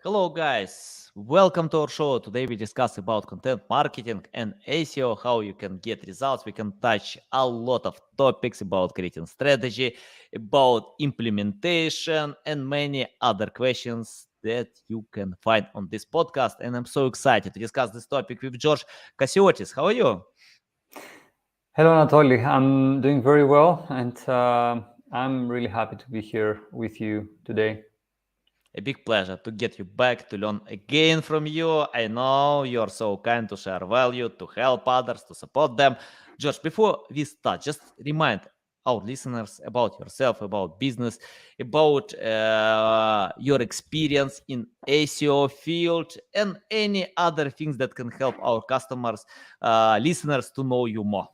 Hello guys, welcome to our show. Today we discuss about content marketing and SEO, how you can get results. We can touch a lot of topics about creating strategy, about implementation and many other questions that you can find on this podcast. And I'm so excited to discuss this topic with George Chasiotis. How are you? Hello, Anatoly. I'm doing very well, and I'm really happy to be here with you today. A big pleasure to get you back to learn again from you. I know you're so kind to share value, to help others, to support them. George, before we start, just remind our listeners about yourself, about business, about your experience in SEO field and any other things that can help our customers, listeners to know you more.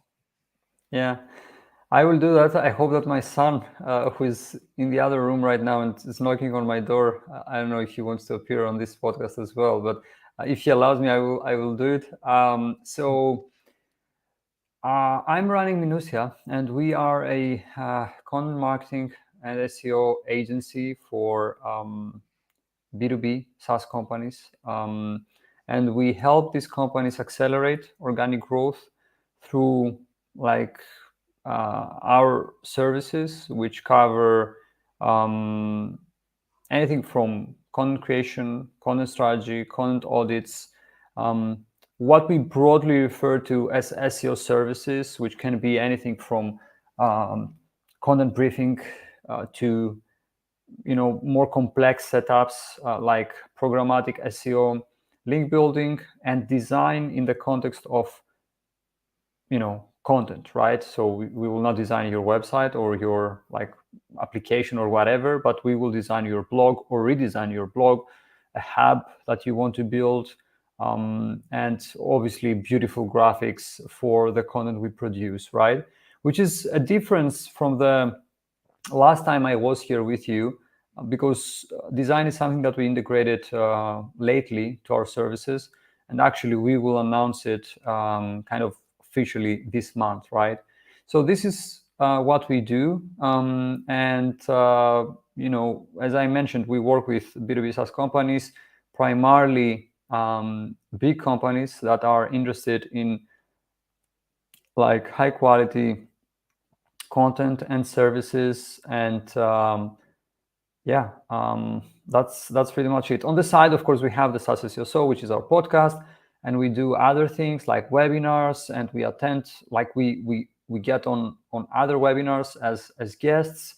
Yeah, I will do that. I hope that my son, who is in the other room right now and is knocking on my door, I don't know if he wants to appear on this podcast as well, but if he allows me, I will do it. I'm running Minusia, and we are a content marketing and SEO agency for B2B SaaS companies. And we help these companies accelerate organic growth through our services, which cover anything from content creation, content strategy, content audits, what we broadly refer to as SEO services, which can be anything from content briefing to more complex setups like programmatic SEO, link building, and design in the context of content, right? So we will not design your website or your application or whatever, but we will design your blog or redesign your blog, a hub that you want to build, and obviously beautiful graphics for the content we produce, right? Which is a difference from the last time I was here with you, because design is something that we integrated lately to our services, and actually we will announce it kind of officially this month, right? So this is what we do, and as I mentioned, we work with B2B SaaS companies, primarily big companies that are interested in high quality content and services, and that's pretty much it. On the side, of course, we have the SaaS SEO, which is our podcast, and we do other things like webinars, and we attend, we get on other webinars as guests,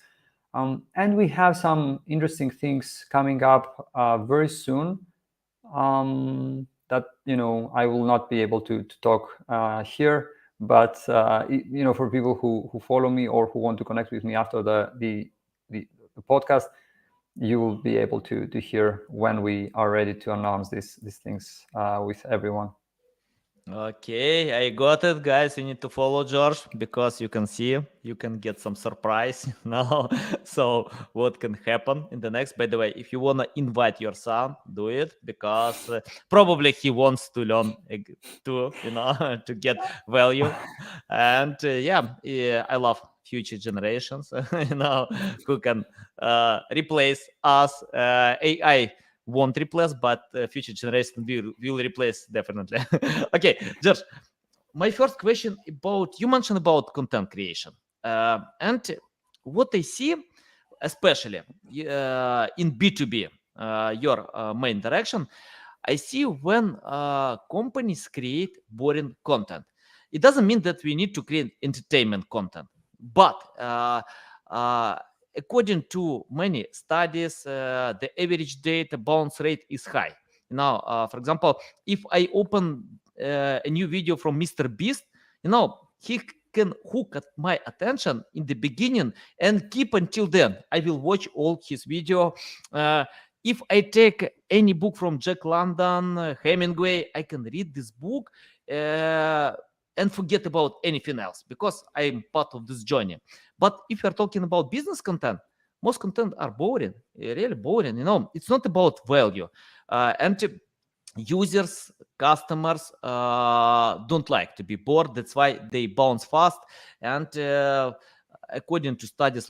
and we have some interesting things coming up very soon that I will not be able to talk here, but for people who follow me or who want to connect with me after the podcast, you will be able to hear when we are ready to announce these things with everyone. Okay, I got it, guys. You need to follow George because you can see, you can get some surprise now. So what can happen in the next? By the way, if you wanna invite your son, do it because probably he wants to learn to to get value. And I love future generations, who can replace us. AI won't replace, but future generation will replace definitely. Okay, George, my first question about, you mentioned about content creation, and what I see, especially in B2B, your main direction, I see when companies create boring content. It doesn't mean that we need to create entertainment content, but uh, according to many studies, the average data bounce rate is high. Now, for example, if I open a new video from Mr. Beast, he can hook at my attention in the beginning and keep until then. I will watch all his video. If I take any book from Jack London, Hemingway, I can read this book and forget about anything else because I'm part of this journey. But if you're talking about business content, most content are boring, really boring. It's not about value, and users, customers don't like to be bored. That's why they bounce fast. And according to studies,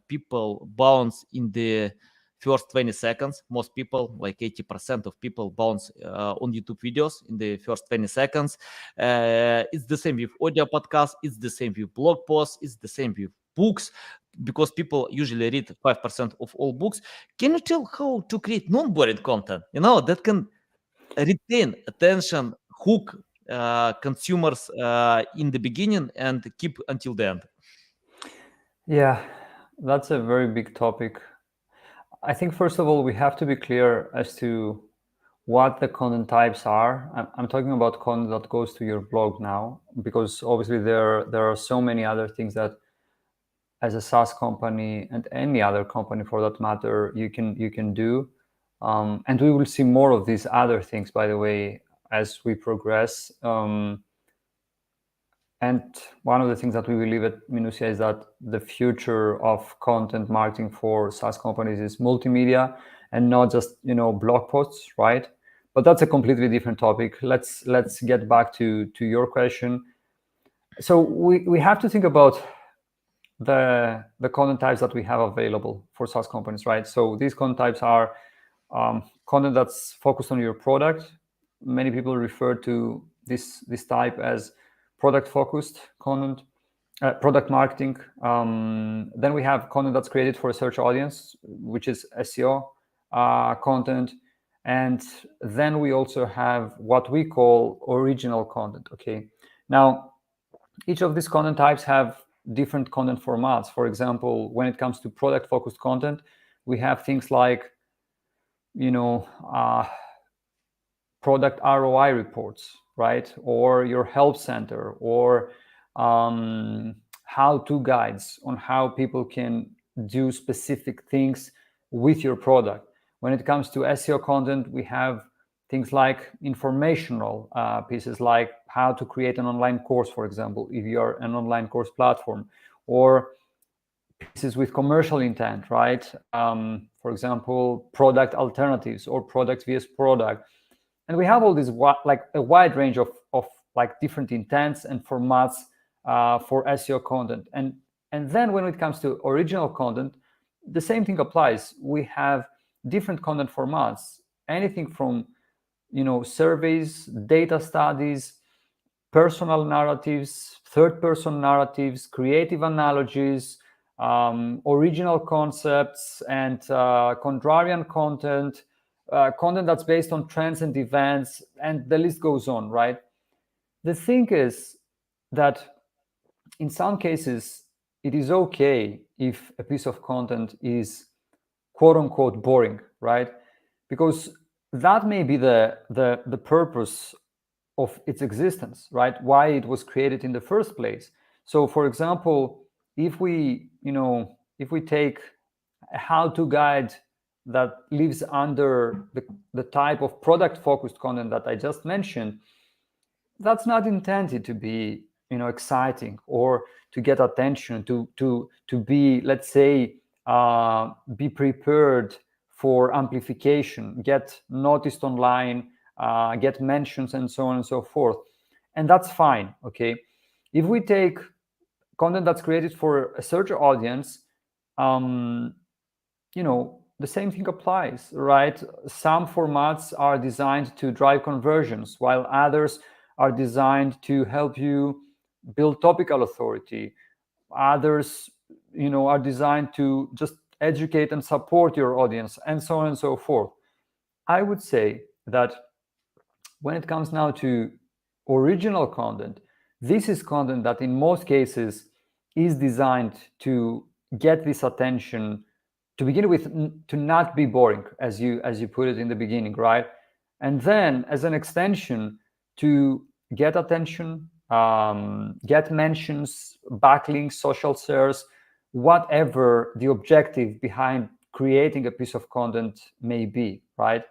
people bounce in the first 20 seconds. Most people, like 80% of people, bounce on YouTube videos in the first 20 seconds. It's the same with audio podcasts. It's the same with blog posts. It's the same with books, because people usually read 5% of all books. Can you tell how to create non-boring content? That can retain attention, hook consumers in the beginning and keep until the end? Yeah, that's a very big topic. I think first of all, we have to be clear as to what the content types are. I'm talking about content that goes to your blog now, because obviously there are so many other things that, as a SaaS company and any other company for that matter, you can do. And we will see more of these other things, by the way, as we progress. And one of the things that we believe at Minusia is that the future of content marketing for SaaS companies is multimedia and not just blog posts, right? But that's a completely different topic. Let's get back to your question. So we have to think about the content types that we have available for SaaS companies, right? So these content types are content that's focused on your product. Many people refer to this type as product focused content, product marketing. Then we have content that's created for a search audience, which is SEO content. And then we also have what we call original content. Okay. Now, each of these content types have different content formats. For example, when it comes to product focused content, we have things like, product ROI reports, right? Or your help center, or how-to guides on how people can do specific things with your product. When it comes to SEO content, we have things like informational pieces, like how to create an online course, for example, if you are an online course platform, or pieces with commercial intent, right? For example, product alternatives or product vs product. And we have all these like a wide range of like different intents and formats for SEO content. And then when it comes to original content, the same thing applies. We have different content formats, anything from surveys, data studies, personal narratives, third-person narratives, creative analogies, original concepts, and contrarian content, content that's based on trends and events, and the list goes on, right? The thing is that in some cases, it is okay if a piece of content is quote-unquote boring, right? Because that may be the purpose of its existence, right? Why it was created in the first place. So, for example, if we take a how-to guide that lives under the type of product-focused content that I just mentioned, that's not intended to be exciting or to get attention, to be, let's say, be prepared for amplification, get noticed online, get mentions, and so on and so forth. And that's fine, okay? If we take content that's created for a search audience, the same thing applies, right? Some formats are designed to drive conversions, while others are designed to help you build topical authority. Others, are designed to just educate and support your audience, and so on and so forth. I would say that when it comes now to original content, this is content that in most cases is designed to get this attention, to begin with, to not be boring, as you put it in the beginning, right? And then as an extension, to get attention, get mentions, backlinks, social shares, whatever the objective behind creating a piece of content may be, right?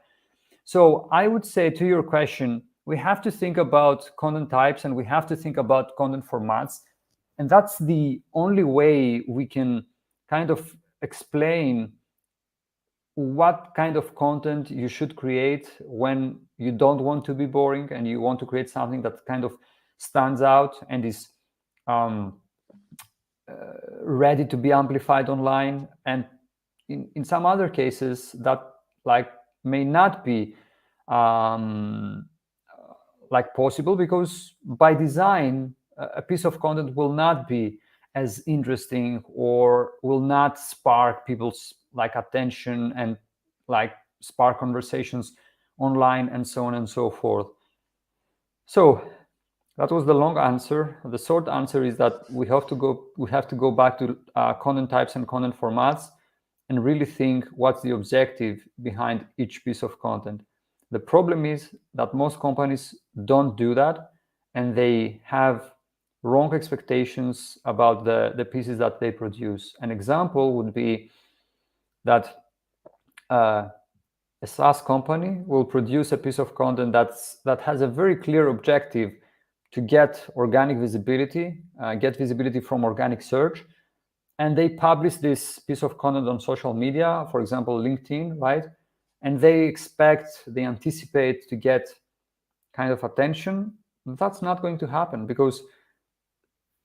So I would say, to your question, we have to think about content types and we have to think about content formats. And that's the only way we can kind of explain what kind of content you should create when you don't want to be boring and you want to create something that kind of stands out and is ready to be amplified online, and in some other cases that like may not be like possible, because by design a piece of content will not be as interesting or will not spark people's like attention and like spark conversations online and so on and so forth. So that was the long answer. The short answer is that we have to go back to content types and content formats and really think what's the objective behind each piece of content. The problem is that most companies don't do that, and they have wrong expectations about the pieces that they produce. An example would be that a SaaS company will produce a piece of content that has a very clear objective to get organic visibility, get visibility from organic search, and they publish this piece of content on social media, for example, LinkedIn, right? And they anticipate to get kind of attention. That's not going to happen because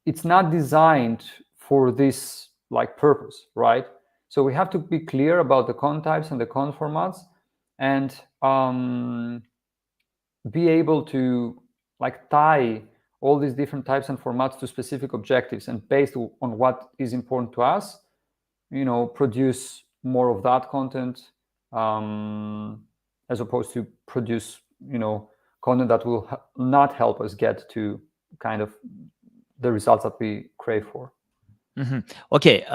it's not designed for this like purpose, right? So we have to be clear about the content types and the content formats, and be able to like tie all these different types and formats to specific objectives, and based on what is important to us, produce more of that content, as opposed to produce content that will not help us get to kind of the results that we crave for. Okay,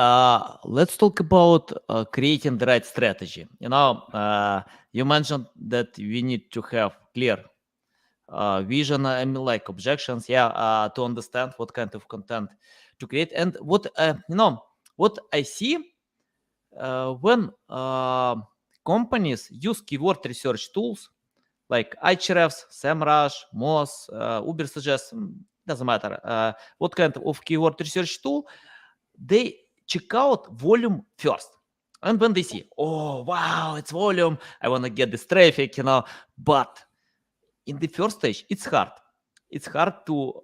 let's talk about creating the right strategy. You mentioned that we need to have clear vision, I mean, like objections, to understand what kind of content to create. And what I see when companies use keyword research tools like Ahrefs, SEMrush, Moz, Ubersuggest, doesn't matter what kind of keyword research tool, they check out volume first. And when they see, oh, wow, it's volume, I want to get this traffic, but in the first stage, it's hard. It's hard to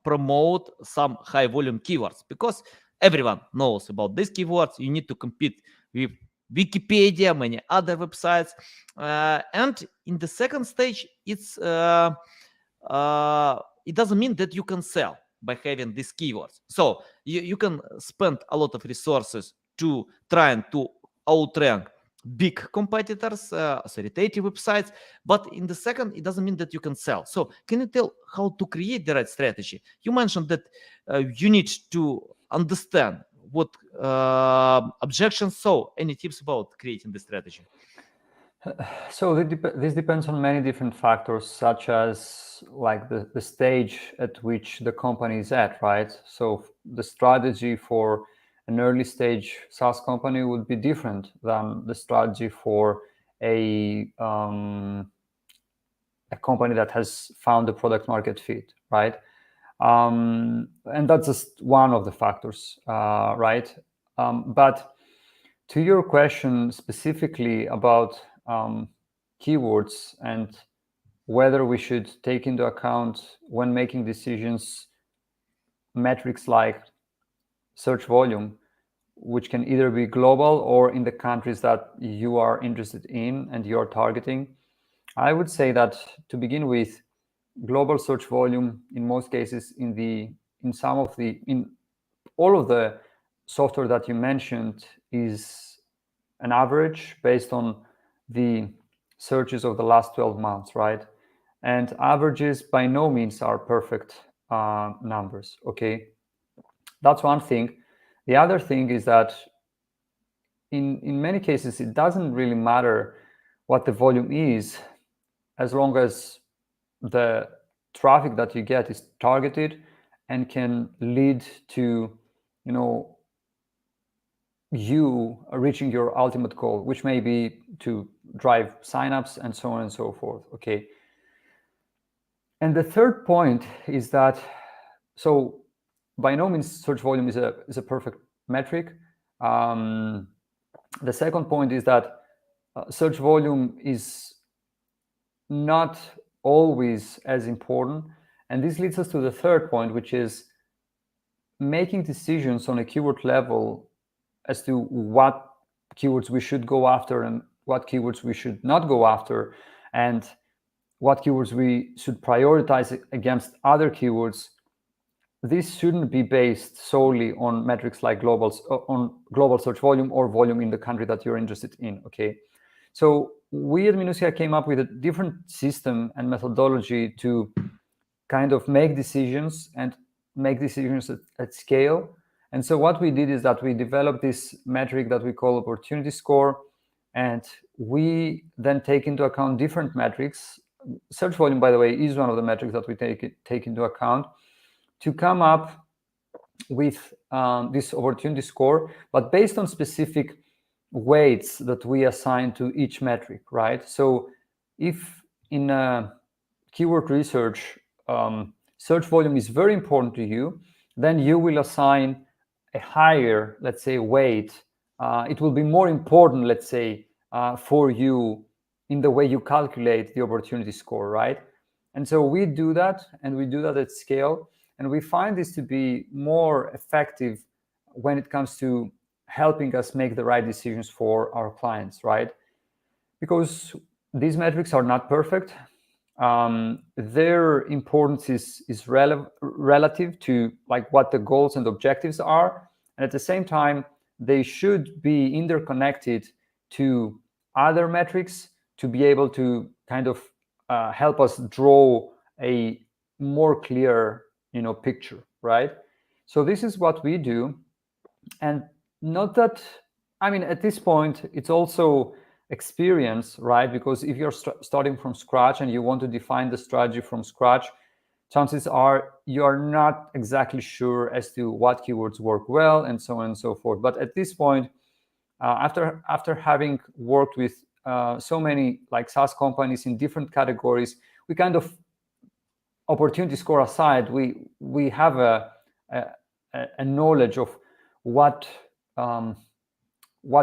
promote some high volume keywords because everyone knows about these keywords. You need to compete with Wikipedia, many other websites. And in the second stage, it doesn't mean that you can sell by having these keywords. So you can spend a lot of resources to trying to outrank big competitors, authoritative websites, but in the second, it doesn't mean that you can sell. So can you tell how to create the right strategy? You mentioned that you need to understand what objections. So any tips about creating the strategy? So this depends on many different factors, such as like the stage at which the company is at, right? So the strategy for an early stage SaaS company would be different than the strategy for a company that has found the product market fit, right? And that's just one of the factors, right? But to your question specifically about keywords and whether we should take into account when making decisions metrics like search volume, which can either be global or in the countries that you are interested in and you're targeting, I would say that to begin with, global search volume in most cases in all of the software that you mentioned is an average based on the searches of the last 12 months, right? And averages by no means are perfect numbers, okay? That's one thing. The other thing is that in many cases, it doesn't really matter what the volume is, as long as the traffic that you get is targeted and can lead to, you reaching your ultimate goal, which may be to drive signups and so on and so forth, okay? And the third point is that, so by no means search volume is a perfect metric. The second point is that search volume is not always as important. And this leads us to the third point, which is making decisions on a keyword level as to what keywords we should go after and what keywords we should not go after, and what keywords we should prioritize against other keywords, this shouldn't be based solely on metrics like on global search volume or volume in the country that you're interested in. Okay, so we at Minusia came up with a different system and methodology to kind of make decisions at scale. And so what we did is that we developed this metric that we call opportunity score, and we then take into account different metrics. Search volume, by the way, is one of the metrics that we take into account to come up with this opportunity score, but based on specific weights that we assign to each metric, right? So if in keyword research, search volume is very important to you, then you will assign a higher, let's say, weight. It will be more important, let's say, for you in the way you calculate the opportunity score, right? And so we do that, and we do that at scale. And we find this to be more effective when it comes to helping us make the right decisions for our clients, right? Because these metrics are not perfect. Their importance is relative to like what the goals and objectives are. And at the same time, they should be interconnected to other metrics to be able to kind of help us draw a more clear picture, right? So this is what we do. And not that, I mean, at this point, it's also experience, right? Because if you're starting from scratch and you want to define the strategy from scratch, chances are you are not exactly sure as to what keywords work well and so on and so forth. But at this point, after having worked with so many like SaaS companies in different categories, we kind of, opportunity score aside, we have a knowledge of what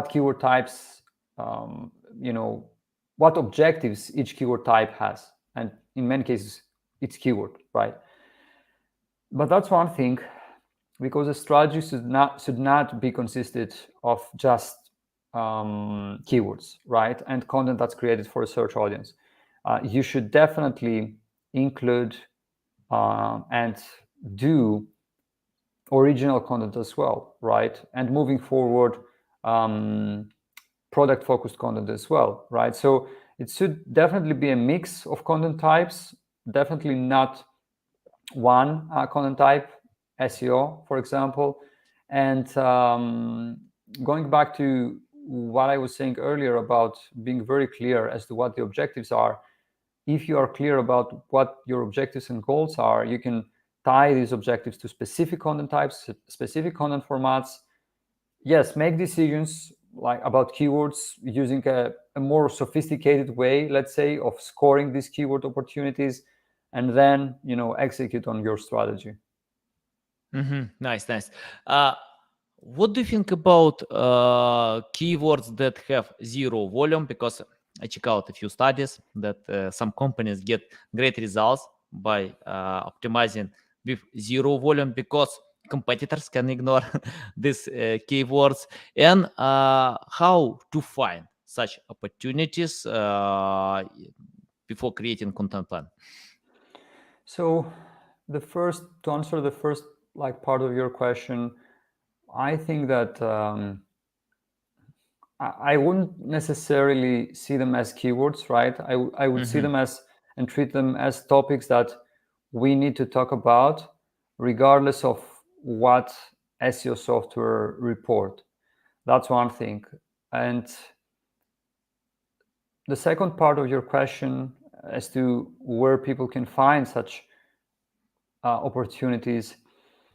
keyword types, what objectives each keyword type has, and in many cases it's keyword, right? But that's one thing, because a strategy should not be consisted of just keywords, right, and content that's created for a search audience. You should definitely include and do original content as well, right? And moving forward, product-focused content as well, right? So it should definitely be a mix of content types, definitely not one content type, SEO, for example. And going back to what I was saying earlier about being very clear as to what the objectives are, if you are clear about what your objectives and goals are, you can tie these objectives to specific content types, specific content formats. Yes, make decisions like about keywords using a more sophisticated way, let's say, of scoring these keyword opportunities, and then execute on your strategy. Nice. What do you think about keywords that have zero volume? Because I check out a few studies that some companies get great results by optimizing with zero volume, because competitors can ignore these keywords. And how to find such opportunities before creating content plan? So to answer the first like part of your question, I think that I wouldn't necessarily see them as keywords, right? I would see them as and treat them as topics that we need to talk about, regardless of what SEO software report. That's one thing. And the second part of your question as to where people can find such opportunities,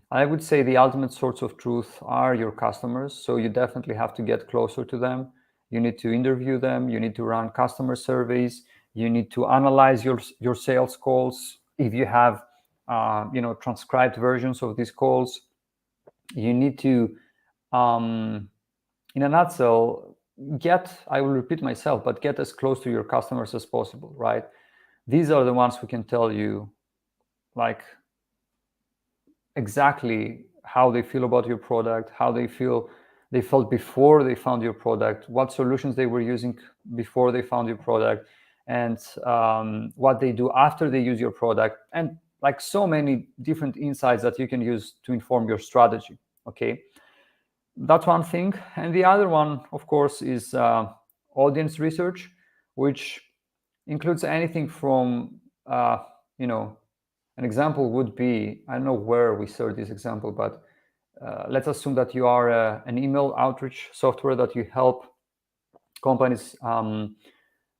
I would say the ultimate source of truth are your customers. So you definitely have to get closer to them. You need to interview them. You need to run customer surveys. You need to analyze your sales calls. If you have transcribed versions of these calls, you need to, in a nutshell, I will repeat myself, but get as close to your customers as possible, right? These are the ones who can tell you like exactly how they feel about your product, how they feel they felt before they found your product, what solutions they were using before they found your product, and what they do after they use your product, and like so many different insights that you can use to inform your strategy. Okay, that's one thing. And the other one, of course, is audience research, which includes anything from an example would be, I don't know where we saw this example, but let's assume that you are an email outreach software that you help companies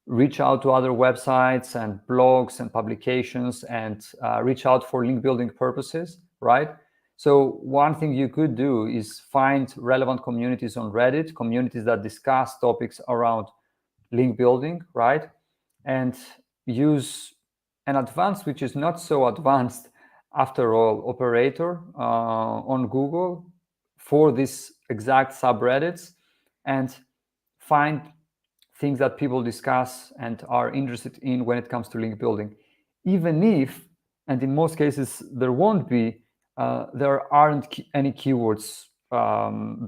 reach out to other websites and blogs and publications and reach out for link building purposes, right? So one thing you could do is find relevant communities on Reddit, communities that discuss topics around link building, right? And use an advanced, which is not so advanced after all, operator on Google for these exact subreddits, and find things that people discuss and are interested in when it comes to link building. Even if, and in most cases there won't be, there aren't any keywords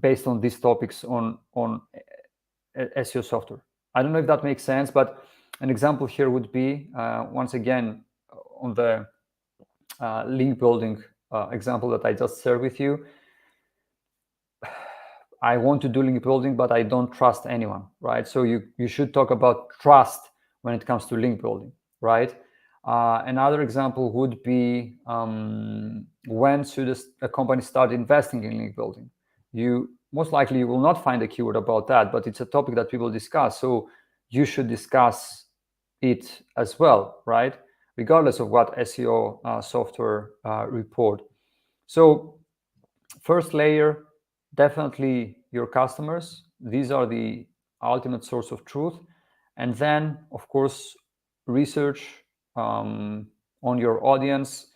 based on these topics on SEO software. I don't know if that makes sense, but an example here would be, once again, on the link building example that I just shared with you. I want to do link building, but I don't trust anyone, right? So you should talk about trust when it comes to link building, right? Another example would be, when should a company start investing in link building? You most likely will not find a keyword about that, but it's a topic that people discuss. So you should discuss it as well, right? Regardless of what SEO software report. So first layer, definitely your customers. These are the ultimate source of truth. And then, of course, research on your audience.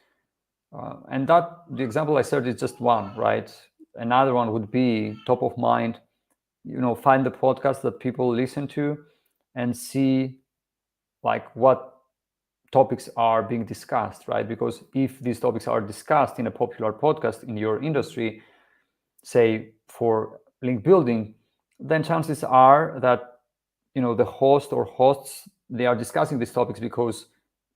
And that, the example I said, is just one, right? Another one would be top of mind, find the podcast that people listen to and see like what topics are being discussed, right? Because if these topics are discussed in a popular podcast in your industry, say for link building, then chances are that the host or hosts, they are discussing these topics because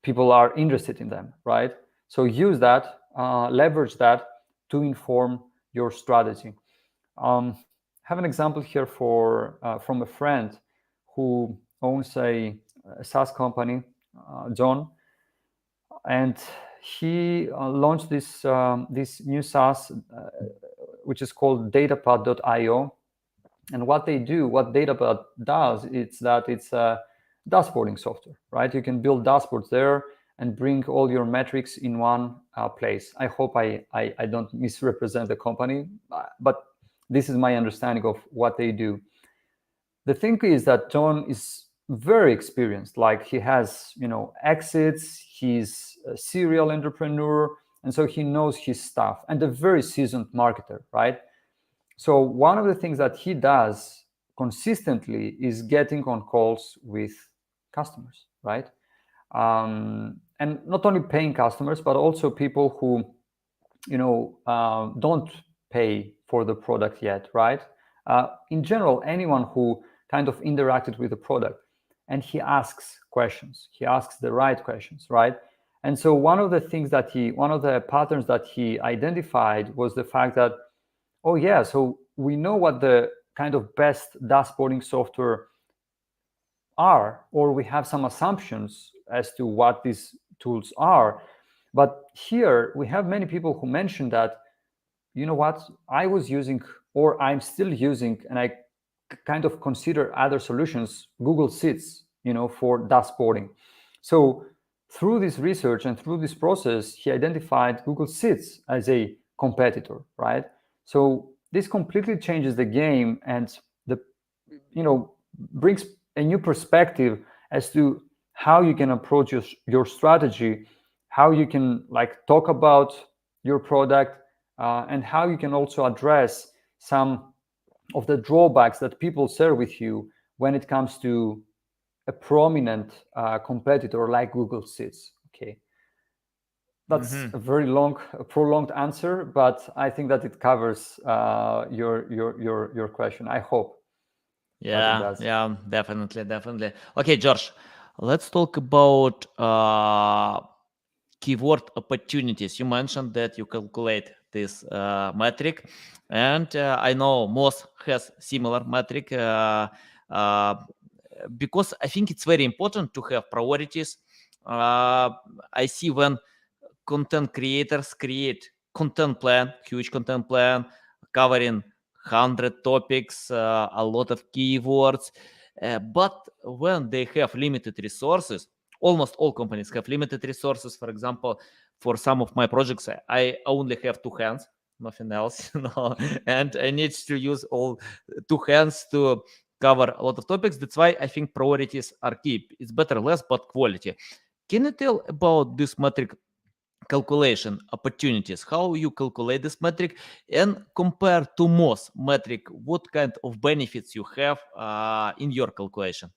people are interested in them, right? So use that, leverage that to inform your strategy. Have an example here from a friend who owns a SaaS company, John, and he launched this new SaaS, which is called datapad.io. And what Datapad does, it's a dashboarding software, right? You can build dashboards there and bring all your metrics in one place. I hope I don't misrepresent the company, but this is my understanding of what they do. The thing is that John is very experienced. Like, he has, exits, he's a serial entrepreneur, and so he knows his stuff, and a very seasoned marketer, right? So one of the things that he does consistently is getting on calls with customers, right? And not only paying customers, but also people who, don't pay for the product yet, right? In general, anyone who kind of interacted with the product, and he asks questions. He asks the right questions, right? And so one of the patterns that he identified was the fact that, oh yeah, so we know what the kind of best dashboarding software are, or we have some assumptions as to what these tools are. But here we have many people who mentioned that, you know what, I was using, or I'm still using, and I kind of consider other solutions, Google Sheets, for dashboarding. So through this research and through this process, he identified Google Sheets as a competitor, right? So this completely changes the game, and brings a new perspective as to how you can approach your strategy, how you can talk about your product, and how you can also address some of the drawbacks that people share with you when it comes to a prominent competitor like Google Sheets. Okay. That's a very long, prolonged answer, but I think that it covers your question. I hope that it does. Yeah, definitely. Okay, George, let's talk about keyword opportunities. You mentioned that you calculate this metric, and I know Moz has similar metric uh, because I think it's very important to have priorities. I see when content creators create content plan, huge content plan covering 100 topics, a lot of keywords. But when they have limited resources, almost all companies have limited resources. For example, for some of my projects, I only have two hands, nothing else, and I need to use all two hands to cover a lot of topics. That's why I think priorities are key. It's better less, but quality. Can you tell about this metric calculation opportunities, how you calculate this metric, and compare to most metric, what kind of benefits you have in your calculation?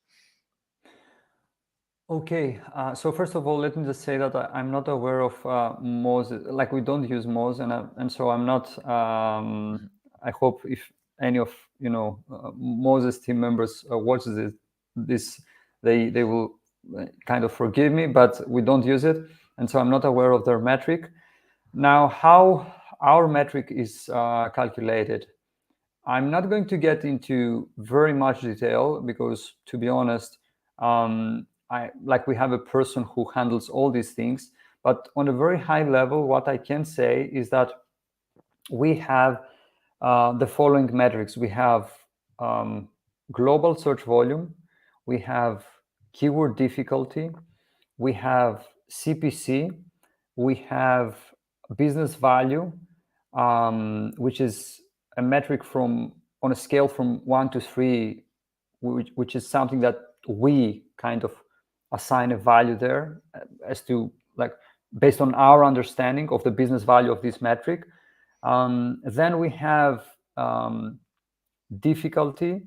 Okay, so first of all, let me just say that I'm not aware of Moz. Like, we don't use Moz, and so I'm not. I hope if any of Moz's team members watch this, they will kind of forgive me, but we don't use it, and so I'm not aware of their metric. Now, how our metric is calculated, I'm not going to get into very much detail because, to be honest, we have a person who handles all these things. But on a very high level, what I can say is that we have the following metrics. We have global search volume, we have keyword difficulty, we have CPC, we have business value, which is a metric on a scale from 1 to 3, which is something that we kind of assign a value there as to, like, based on our understanding of the business value of this metric. Then we have difficulty,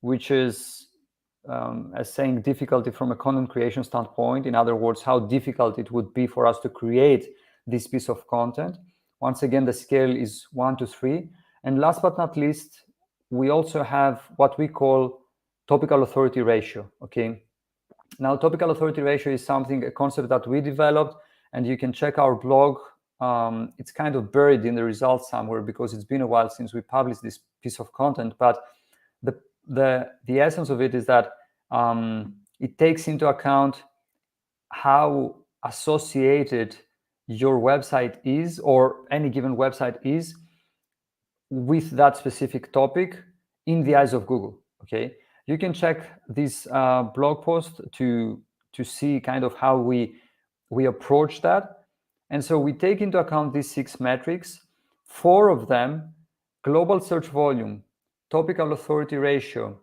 which is as saying difficulty from a content creation standpoint. In other words, how difficult it would be for us to create this piece of content. Once again, the scale is 1 to 3. And last but not least, we also have what we call topical authority ratio. Okay. Now, topical authority ratio is a concept that we developed, and you can check our blog. It's kind of buried in the results somewhere because it's been a while since we published this piece of content. But the essence of it is that it takes into account how associated your website is, or any given website is, with that specific topic in the eyes of Google. Okay, you can check this blog post to see kind of how we approach that. And so we take into account these 6 metrics. 4 of them, global search volume, topical authority ratio,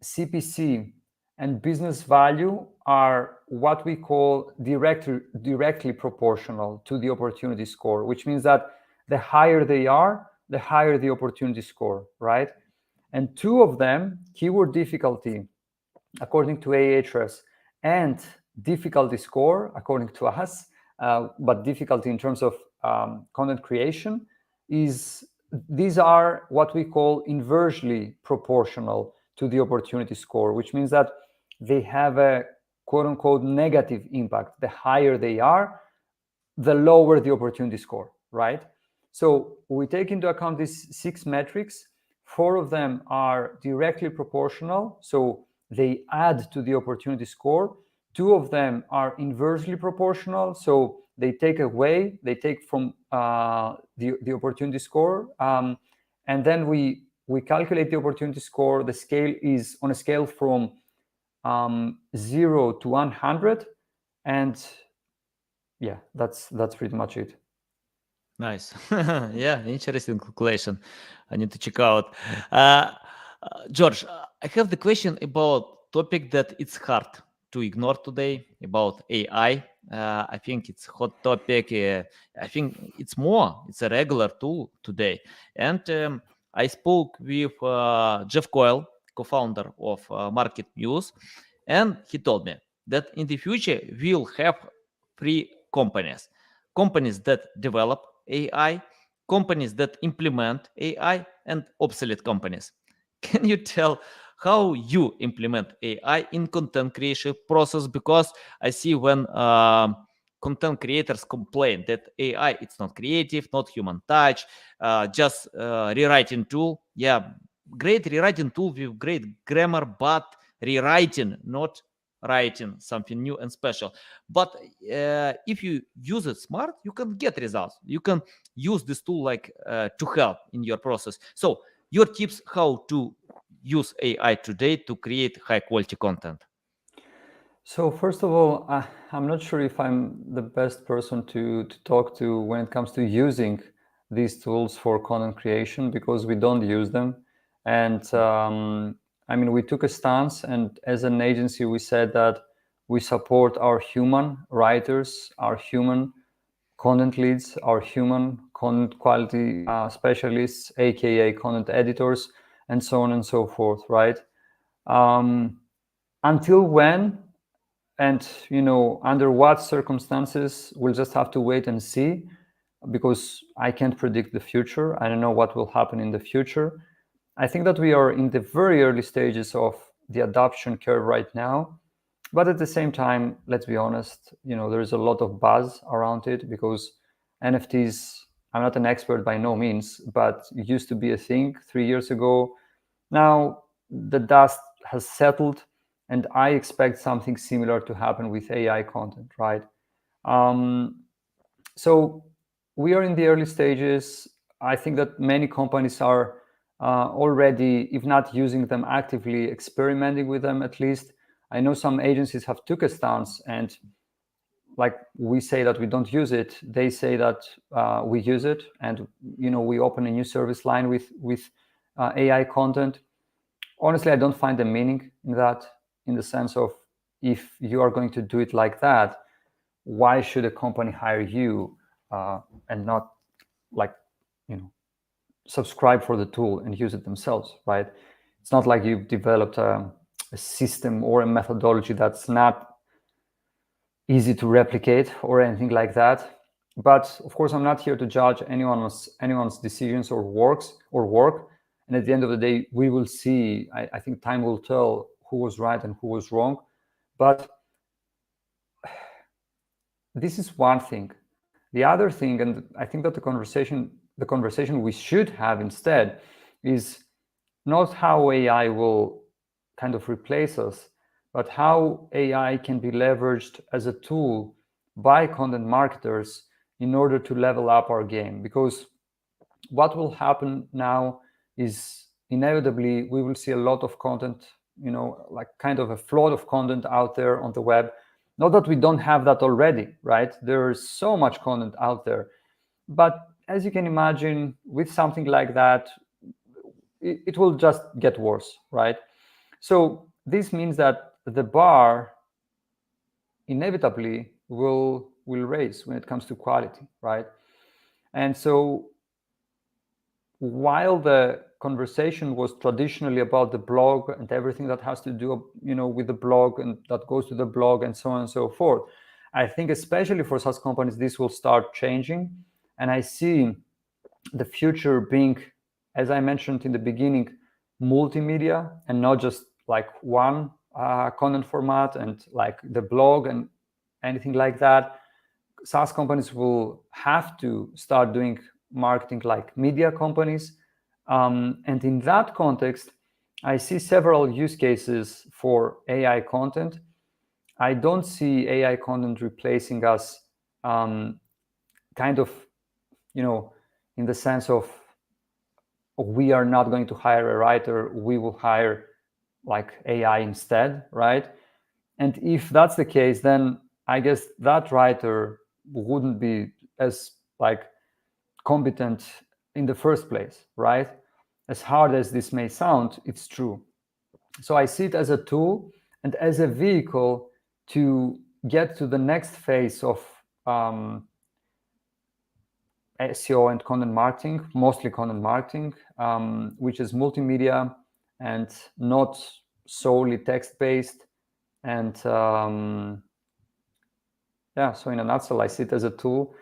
CPC, and business value, are what we call directly proportional to the opportunity score, which means that the higher they are, the higher the opportunity score, right? And 2 of them, keyword difficulty, according to Ahrefs, and difficulty score, according to us, but difficulty in terms of content creation, these are what we call inversely proportional to the opportunity score, which means that they have a quote-unquote negative impact. The higher they are, the lower the opportunity score, right? So we take into account these 6 metrics. 4 of them are directly proportional, so they add to the opportunity score. 2 of them are inversely proportional, so they take from the opportunity score, and then we calculate the opportunity score. The scale is on a scale from 0 to 100, and yeah, that's pretty much it. Nice. Yeah, interesting calculation. I need to check out. George, I have the question about topic that it's hard to ignore today, about AI. I think it's hot topic. I think it's a regular tool today. And I spoke with Jeff Coyle, co-founder of Market News, and he told me that in the future we'll have 3 companies: companies that develop AI, companies that implement AI, and obsolete companies. Can you tell how you implement AI in content creation process? Because I see when content creators complain that AI it's not creative, not human touch, just rewriting tool. Yeah, great rewriting tool with great grammar, but rewriting, not writing something new and special. But if you use it smart, you can get results. You can use this tool like to help in your process. So your tips how to use AI today to create high quality content. So first of all, I'm not sure if I'm the best person to talk to when it comes to using these tools for content creation, because we don't use them. And I mean, we took a stance, and as an agency, we said that we support our human writers, our human content leads, our human content quality specialists, aka content editors, and so on and so forth, right? Until when and under what circumstances, we'll just have to wait and see, because I can't predict the future. I don't know what will happen in the future. I think that we are in the very early stages of the adoption curve right now. But at the same time, let's be honest, there is a lot of buzz around it, because NFTs, I'm not an expert by no means, but it used to be a thing 3 years ago. Now the dust has settled, and I expect something similar to happen with AI content, right? So we are in the early stages. I think that many companies are already, if not using them actively, experimenting with them at least. I know some agencies have took a stance, and like we say that we don't use it, they say that we use it, and we open a new service line with AI content. Honestly, I don't find the meaning in that, in the sense of, if you are going to do it like that, why should a company hire you and not like subscribe for the tool and use it themselves, right? It's not like you've developed a system or a methodology that's not easy to replicate or anything like that. But of course, I'm not here to judge anyone's decisions or work. And at the end of the day, we will see. I think time will tell who was right and who was wrong. But this is one thing. The other thing, and I think that the conversation we should have instead is not how AI will kind of replace us, but how AI can be leveraged as a tool by content marketers in order to level up our game. Because what will happen now is, inevitably, we will see a lot of content, like kind of a flood of content out there on the web. Not that we don't have that already, right? There is so much content out there. But as you can imagine, with something like that, it will just get worse, right? So this means that the bar inevitably will raise when it comes to quality, right? And so while the conversation was traditionally about the blog and everything that has to do, with the blog and that goes to the blog and so on and so forth, I think especially for SaaS companies, this will start changing. And I see the future being, as I mentioned in the beginning, multimedia, and not just like one content format and like the blog and anything like that. SaaS companies will have to start doing marketing like media companies. And in that context, I see several use cases for AI content. I don't see AI content replacing us kind of, in the sense of, we are not going to hire a writer, we will hire like AI instead, right? And if that's the case, then I guess that writer wouldn't be as like competent in the first place, right? As hard as this may sound, it's true. So I see it as a tool and as a vehicle to get to the next phase of SEO and content marketing, mostly content marketing, which is multimedia and not solely text-based. And so in a nutshell, I see it as a tool.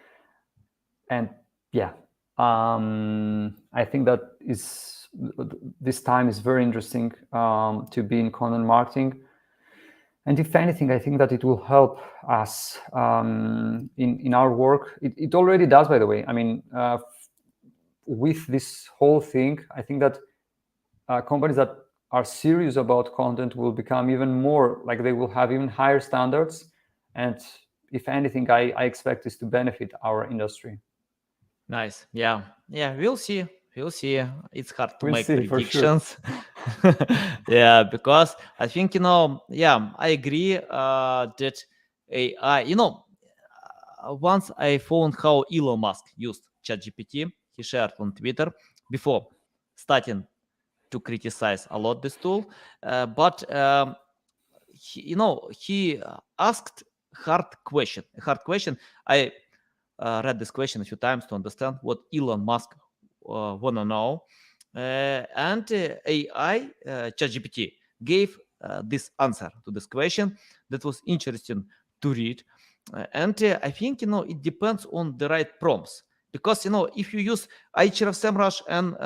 And yeah, I think that is this time is very interesting to be in content marketing. And if anything, I think that it will help us in our work. It already does, by the way. I mean, with this whole thing, I think that companies that are serious about content will become even more, like they will have even higher standards. And if anything, I expect this to benefit our industry. Nice. Yeah. Yeah. We'll see. We'll see. It's hard to We'll make see for sure. predictions. Yeah, because I think, yeah, I agree that AI, once I found how Elon Musk used ChatGPT, he shared on Twitter before starting to criticize a lot this tool. But he asked a hard question. I read this question a few times to understand what Elon Musk wanna know, and AI ChatGPT gave this answer to this question that was interesting to read. And I think it depends on the right prompts, because if you use Ahrefs SEMrush and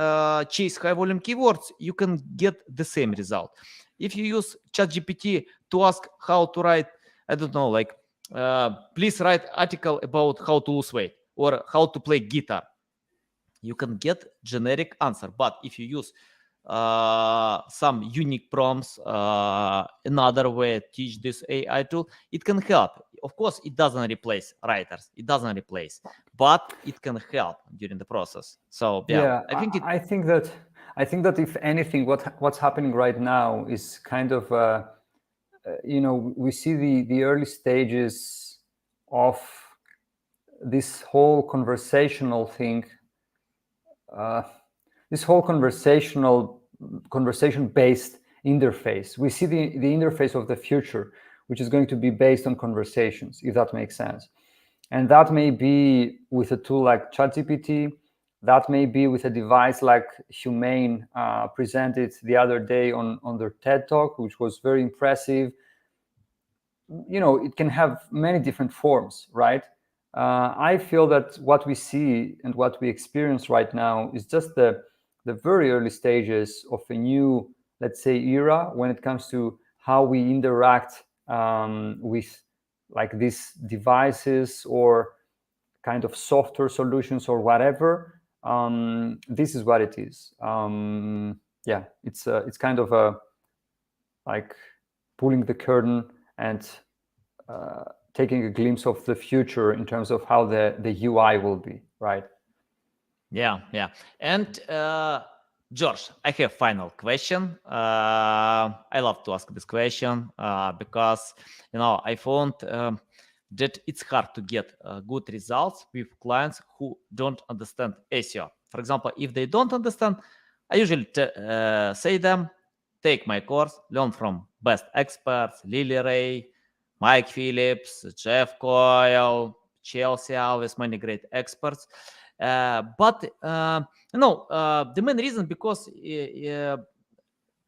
chase high volume keywords, you can get the same result. If you use ChatGPT to ask how to write, I don't know, like please write article about how to lose weight or how to play guitar, you can get generic answer. But if you use some unique prompts, another way to teach this AI tool, it can help. Of course, it doesn't replace writers, it doesn't replace, but it can help during the process. So yeah, Yeah, I think it. I think that if anything, what's happening right now is kind of we see the early stages of this whole conversational thing, this whole conversation-based interface. We see the interface of the future, which is going to be based on conversations, if that makes sense. And that may be with a tool like ChatGPT. That may be with a device like Humane presented the other day on their TED Talk, which was very impressive. It can have many different forms, right? I feel that what we see and what we experience right now is just the very early stages of a new, let's say, era when it comes to how we interact with like these devices or kind of software solutions or whatever. This is what it is. Yeah, it's kind of a like pulling the curtain and taking a glimpse of the future in terms of how the UI will be, right? Yeah, yeah. And George, I have final question. I love to ask this question because I found that it's hard to get good results with clients who don't understand SEO. For example, if they don't understand, I usually say them, take my course, learn from best experts, Lily Ray, Mike Phillips, Jeff Coyle, Chelsea Alves, many great experts. But the main reason because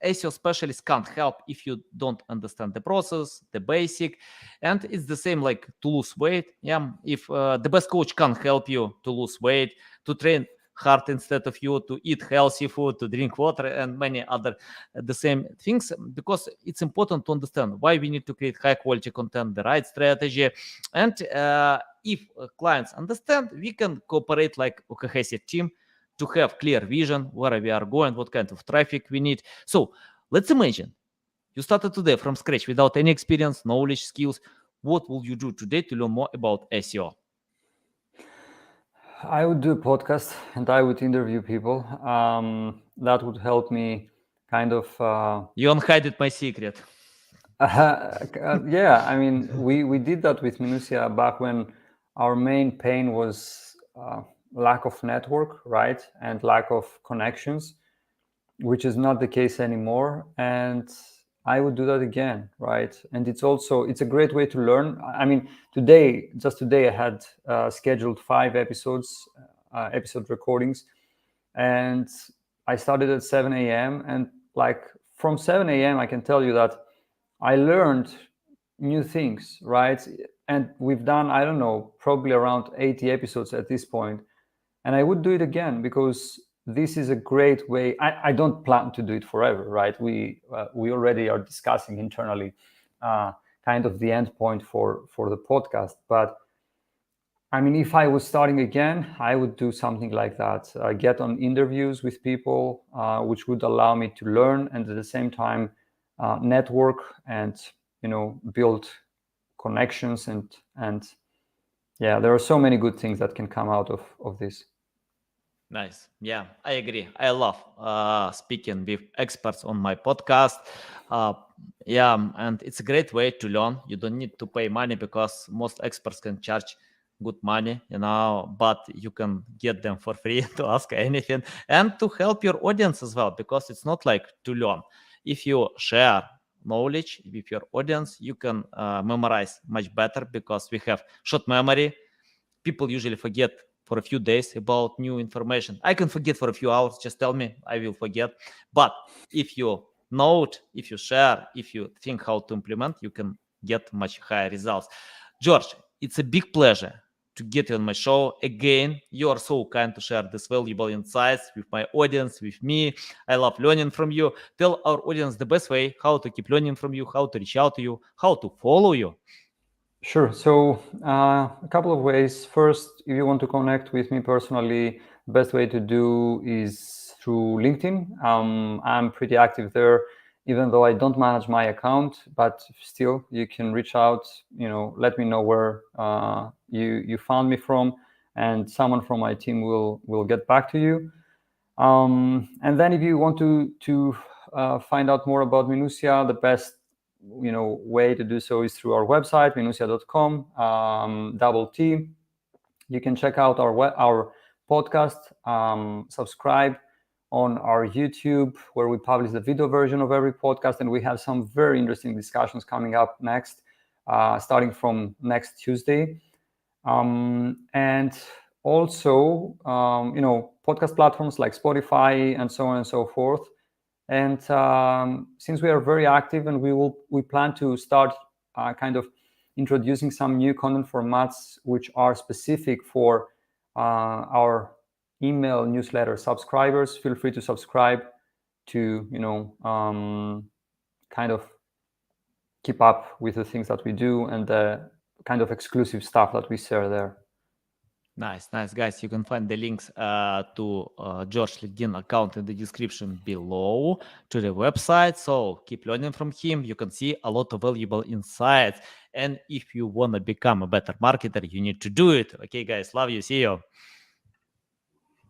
SEO specialists can't help if you don't understand the process, the basic, and it's the same like to lose weight. Yeah, if the best coach can't help you to lose weight, to train hard instead of you, to eat healthy food, to drink water, and many other the same things, because it's important to understand why we need to create high quality content, the right strategy, and if clients understand, we can cooperate like a cohesive team to have clear vision where we are going, what kind of traffic we need. So let's imagine you started today from scratch without any experience, knowledge, skills. What will you do today to learn more about SEO? I would do a podcast and I would interview people. That would help me kind of. You unhided my secret. Yeah, I mean, we did that with Minusia back when our main pain was lack of network, right, and lack of connections, which is not the case anymore. And I would do that again, right? And it's a great way to learn. I mean, just today I had scheduled 5 episode recordings, and I started at 7 a.m. and like from 7 a.m. I can tell you that I learned new things, right? and we've done, I don't know, probably around 80 episodes at this point, and I would do it again because this is a great way. I don't plan to do it forever, right? We already are discussing internally kind of the end point for the podcast. But I mean, if I was starting again, I would do something like that. Get on interviews with people, which would allow me to learn and at the same time network and build connections and yeah, there are so many good things that can come out of this. Nice. Yeah, I agree. I love speaking with experts on my podcast. Uh, yeah, and it's a great way to learn. You don't need to pay money because most experts can charge good money, but you can get them for free to ask anything and to help your audience as well, because it's not like to learn. If you share knowledge with your audience, you can memorize much better because we have short memory. People usually forget for a few days about new information. I can forget for a few hours. Just tell me, I will forget. But if you note, if you share, if you think how to implement, you can get much higher results. George, it's a big pleasure to get you on my show again. You are so kind to share these valuable insights with my audience, with me. I love learning from you. Tell our audience the best way how to keep learning from you, how to reach out to you, how to follow you. Sure. So a couple of ways. First, if you want to connect with me personally, the best way to do is through LinkedIn. I'm pretty active there, even though I don't manage my account, but still you can reach out, let me know where you found me from, and someone from my team will get back to you. And then if you want to find out more about Minusia, the best way to do so is through our website, minusia.com, double T. You can check out our podcast, subscribe on our YouTube, where we publish the video version of every podcast, and we have some very interesting discussions coming up next, starting from next Tuesday. And also, podcast platforms like Spotify and so on and so forth. And since we are very active, and we plan to start kind of introducing some new content formats which are specific for our email newsletter subscribers. Feel free to subscribe to kind of keep up with the things that we do and the kind of exclusive stuff that we share there. Nice, guys. You can find the links to George LinkedIn account in the description below to the website. So keep learning from him. You can see a lot of valuable insights. And if you want to become a better marketer, you need to do it. Okay, guys. Love you. See you.